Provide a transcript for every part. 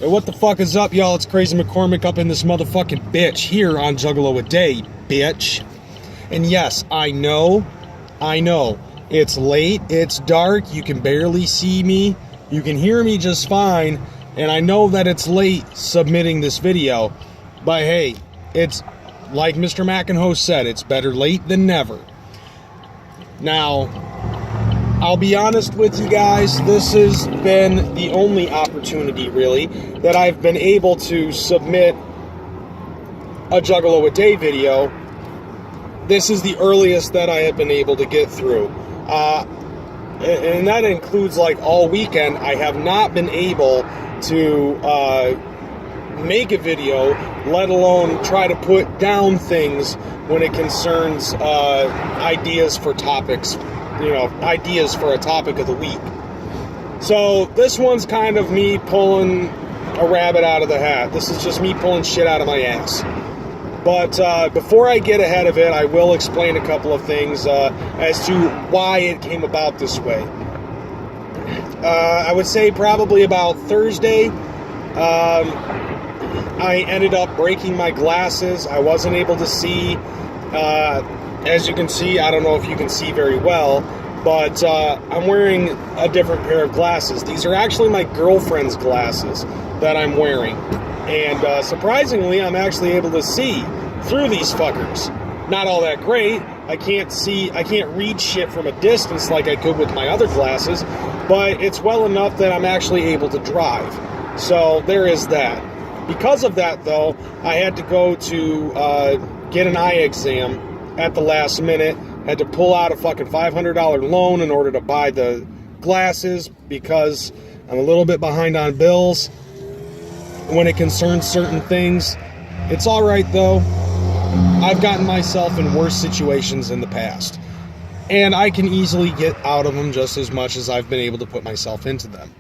Hey, what the fuck is up, y'all? It's Crazy McCormick up in this motherfucking bitch here on Juggalo a Day, bitch. And yes, I know, it's late, it's dark, you can barely see me, you can hear me just fine, and I know that it's late submitting this video, but hey, it's like Mr. McEnhoe said, it's better late than never. Now, I'll be honest with you guys, this has been the only opportunity, really, that I've been able to submit a Juggalo a Day video. This is the earliest that I have been able to get through. And that includes, like, all weekend. I have not been able to make a video, let alone try to put down things when it concerns ideas for topics. Ideas for a topic of the week. So this one's kind of me pulling a rabbit out of the hat. This is just me pulling shit out of my ass. But before I get ahead of it, I will explain a couple of things as to why it came about this way. I would say probably about Thursday, I ended up breaking my glasses. I wasn't able to see. As you can see, I don't know if you can see very well, but I'm wearing a different pair of glasses. These are actually my girlfriend's glasses that I'm wearing. And surprisingly, I'm actually able to see through these fuckers. Not all that great. I can't read shit from a distance like I could with my other glasses, but it's well enough that I'm actually able to drive. So there is that. Because of that, though, I had to go to get an eye exam at the last minute. Had to pull out a fucking $500 loan in order to buy the glasses because I'm a little bit behind on bills when it concerns certain things. It's alright though. I've gotten myself in worse situations in the past, and I can easily get out of them just as much as I've been able to put myself into them.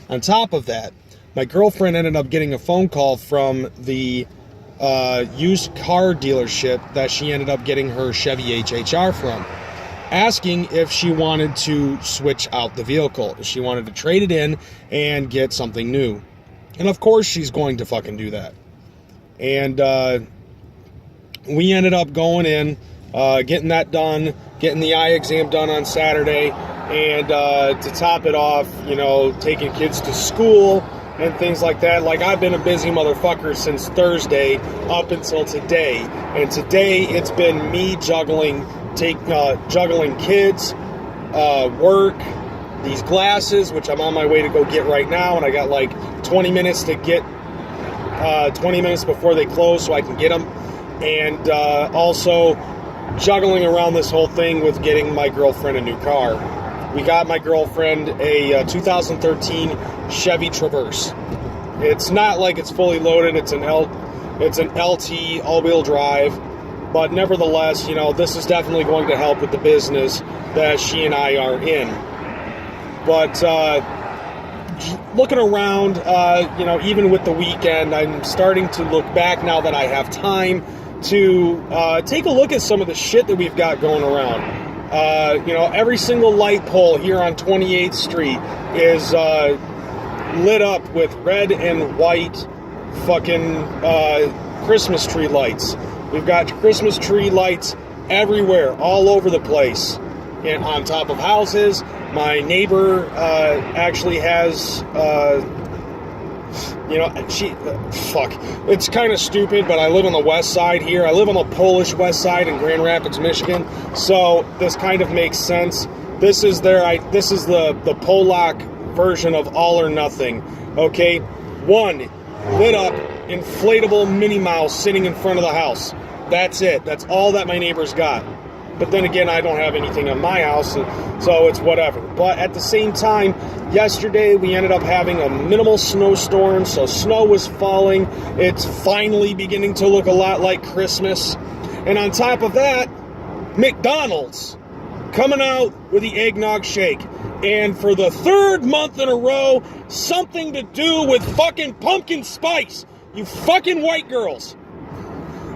On top of that, my girlfriend ended up getting a phone call from the used car dealership that she ended up getting her Chevy HHR from, asking if she wanted to switch out the vehicle, if she wanted to trade it in and get something new. And of course she's going to fucking do that. And we ended up going in, getting that done, getting the eye exam done on Saturday, and to top it off, taking kids to school and things like that. Like, I've been a busy motherfucker since Thursday up until today. And today it's been me juggling kids, work, these glasses, which I'm on my way to go get right now, and I got like 20 minutes to get 20 minutes before they close so I can get them. And also juggling around this whole thing with getting my girlfriend a new car. We got my girlfriend a 2013 Chevy Traverse. It's not like it's fully loaded. It's an LT all-wheel drive, but nevertheless, this is definitely going to help with the business that she and I are in. But looking around, even with the weekend, I'm starting to look back now that I have time to take a look at some of the shit that we've got going around. Every single light pole here on 28th Street is lit up with red and white fucking Christmas tree lights. We've got Christmas tree lights everywhere, all over the place. And on top of houses, my neighbor actually has... it's kind of stupid, but I live on the west side here. I live on the Polish west side in Grand Rapids, Michigan. So this kind of makes sense. This is the Polak version of all or nothing. Okay, one lit up inflatable Minnie Mouse sitting in front of the house. That's it. That's all that my neighbor's got. But then again, I don't have anything on my house, so it's whatever. But at the same time, yesterday we ended up having a minimal snowstorm, so snow was falling. It's finally beginning to look a lot like Christmas. And on top of that, McDonald's coming out with the eggnog shake. And for the third month in a row, something to do with fucking pumpkin spice. You fucking white girls.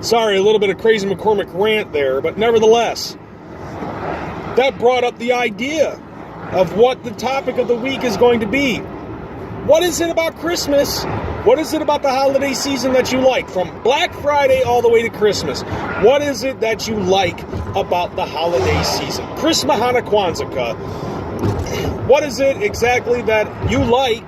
Sorry, a little bit of Crazy McCormick rant there, but nevertheless, that brought up the idea of what the topic of the week is going to be. What is it about Christmas What is it about the holiday season that you like? From Black Friday all the way to Christmas. What is it that you like about the holiday season? Chris Mahana Kwanzaa. What is it exactly that you like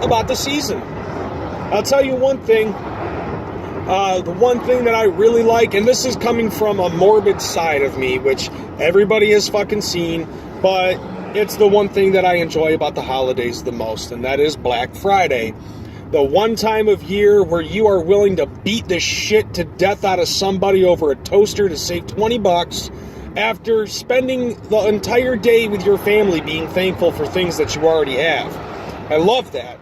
about the season? I'll tell you one thing. The one thing that I really like, and this is coming from a morbid side of me, which everybody has fucking seen, but it's the one thing that I enjoy about the holidays the most, and that is Black Friday. The one time of year where you are willing to beat the shit to death out of somebody over a toaster to save $20 after spending the entire day with your family being thankful for things that you already have. I love that.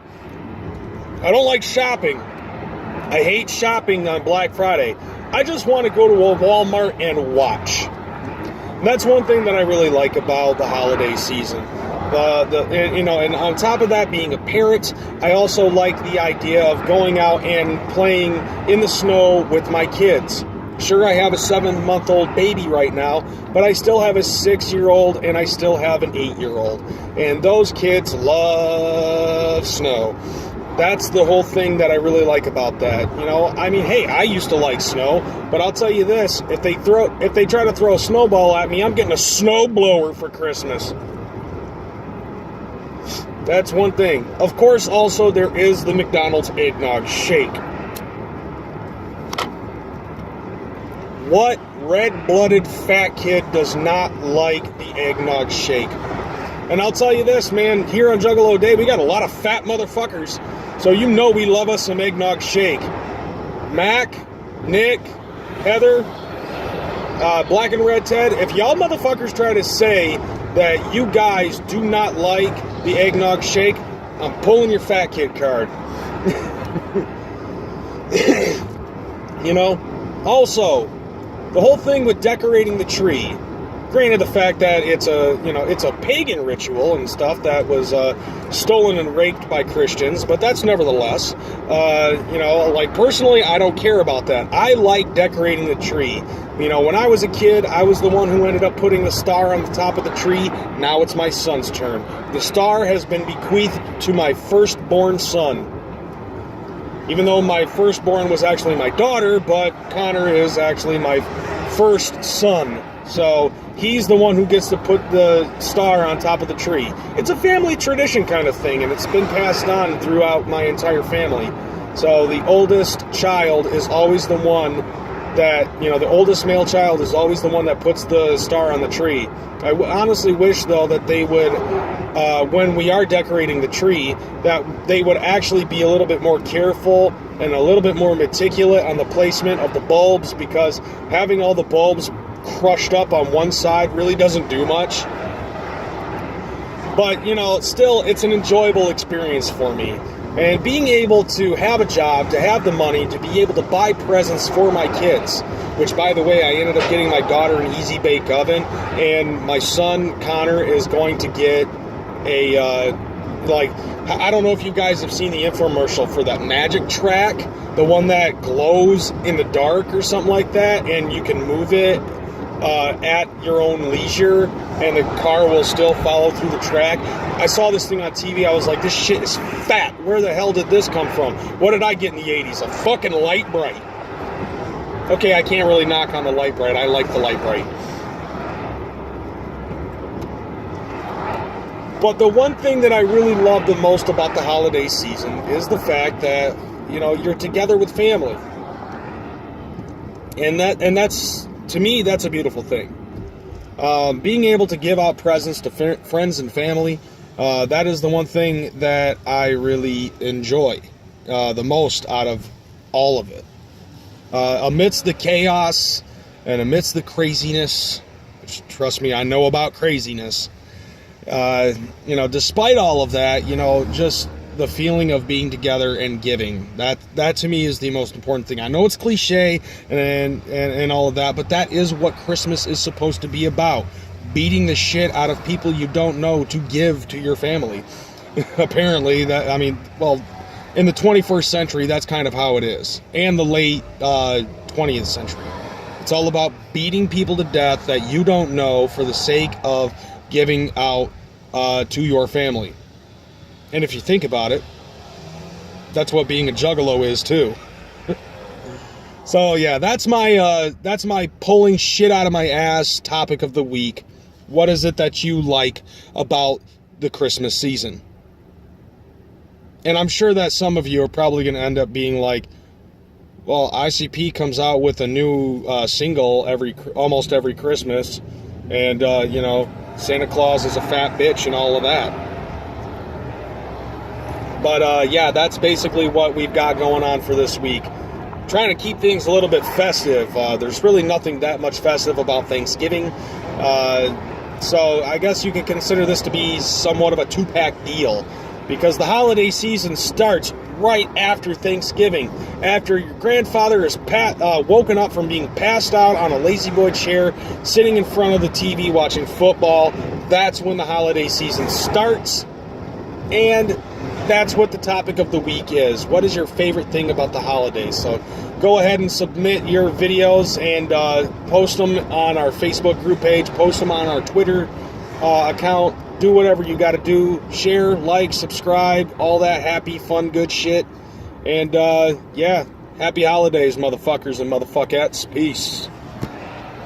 I don't like shopping. I hate shopping on Black Friday. I just want to go to a Walmart and watch. And that's one thing that I really like about the holiday season. And on top of that, being a parent, I also like the idea of going out and playing in the snow with my kids. Sure, I have a 7-month-old baby right now, but I still have a 6-year-old and I still have an 8-year-old. And those kids love snow. That's the whole thing that I really like about that. I mean, hey, I used to like snow, but I'll tell you this, if they try to throw a snowball at me, I'm getting a snowblower for Christmas. That's one thing. Of course, also, there is the McDonald's eggnog shake. What red-blooded fat kid does not like the eggnog shake? And I'll tell you this, man, here on Juggalo Day, we got a lot of fat motherfuckers. So we love us some eggnog shake. Mac, Nick, Heather, Black and Red Ted, if y'all motherfuckers try to say that you guys do not like the eggnog shake, I'm pulling your fat kid card. Also, the whole thing with decorating the tree. Granted, the fact that it's a pagan ritual and stuff that was stolen and raped by Christians, but that's nevertheless, personally, I don't care about that. I like decorating the tree. When I was a kid, I was the one who ended up putting the star on the top of the tree. Now it's my son's turn. The star has been bequeathed to my firstborn son. Even though my firstborn was actually my daughter, but Connor is actually my first son. So he's the one who gets to put the star on top of the tree. It's a family tradition kind of thing, and it's been passed on throughout my entire family. So the oldest child is always the one that, the oldest male child is always the one that puts the star on the tree. I honestly wish, though, that they would, when we are decorating the tree, that they would actually be a little bit more careful and a little bit more meticulous on the placement of the bulbs, because having all the bulbs crushed up on one side really doesn't do much. But, still, it's an enjoyable experience for me. And being able to have a job, to have the money, to be able to buy presents for my kids, which, by the way, I ended up getting my daughter an Easy Bake Oven, and my son, Connor, is going to get I don't know if you guys have seen the infomercial for that Magic Track, the one that glows in the dark or something like that, and you can move it at your own leisure, and the car will still follow through the track. I saw this thing on TV. I was like, this shit is fat. Where the hell did this come from? What did I get in the 80s? A fucking Light Bright. Okay, I can't really knock on the Light Bright. I like the Light Bright. But the one thing that I really love the most about the holiday season is the fact that, you're together with family. And that's, to me, that's a beautiful thing. Being able to give out presents to friends and family, that is the one thing that I really enjoy the most out of all of it. Amidst the chaos and amidst the craziness, which, trust me, I know about craziness, despite all of that, just the feeling of being together and giving, that to me is the most important thing. I know it's cliche and all of that, but that is what Christmas is supposed to be about. Beating the shit out of people you don't know to give to your family. Apparently, in the 21st century, that's kind of how it is. And the late 20th century. It's all about beating people to death that you don't know for the sake of giving out to your family. And if you think about it, That's what being a juggalo is too. So yeah, that's my pulling shit out of my ass topic of the week. What is it that you like about the Christmas season? And I'm sure that some of you are probably going to end up being like, well, ICP comes out with a new single almost every Christmas, and Santa Claus is a fat bitch and all of that. But yeah, that's basically what we've got going on for this week. Trying to keep things a little bit festive. There's really nothing that much festive about Thanksgiving. So I guess you can consider this to be somewhat of a two-pack deal, because the holiday season starts right after Thanksgiving. After your grandfather is woken up from being passed out on a lazy boy chair, sitting in front of the TV watching football, that's when the holiday season starts. And that's what the topic of the week is. What is your favorite thing about the holidays? So go ahead and submit your videos and post them on our Facebook group page, post them on our Twitter account. Do whatever you got to do. Share, like, subscribe, all that happy, fun, good shit. And yeah, happy holidays, motherfuckers and motherfuckettes. Peace.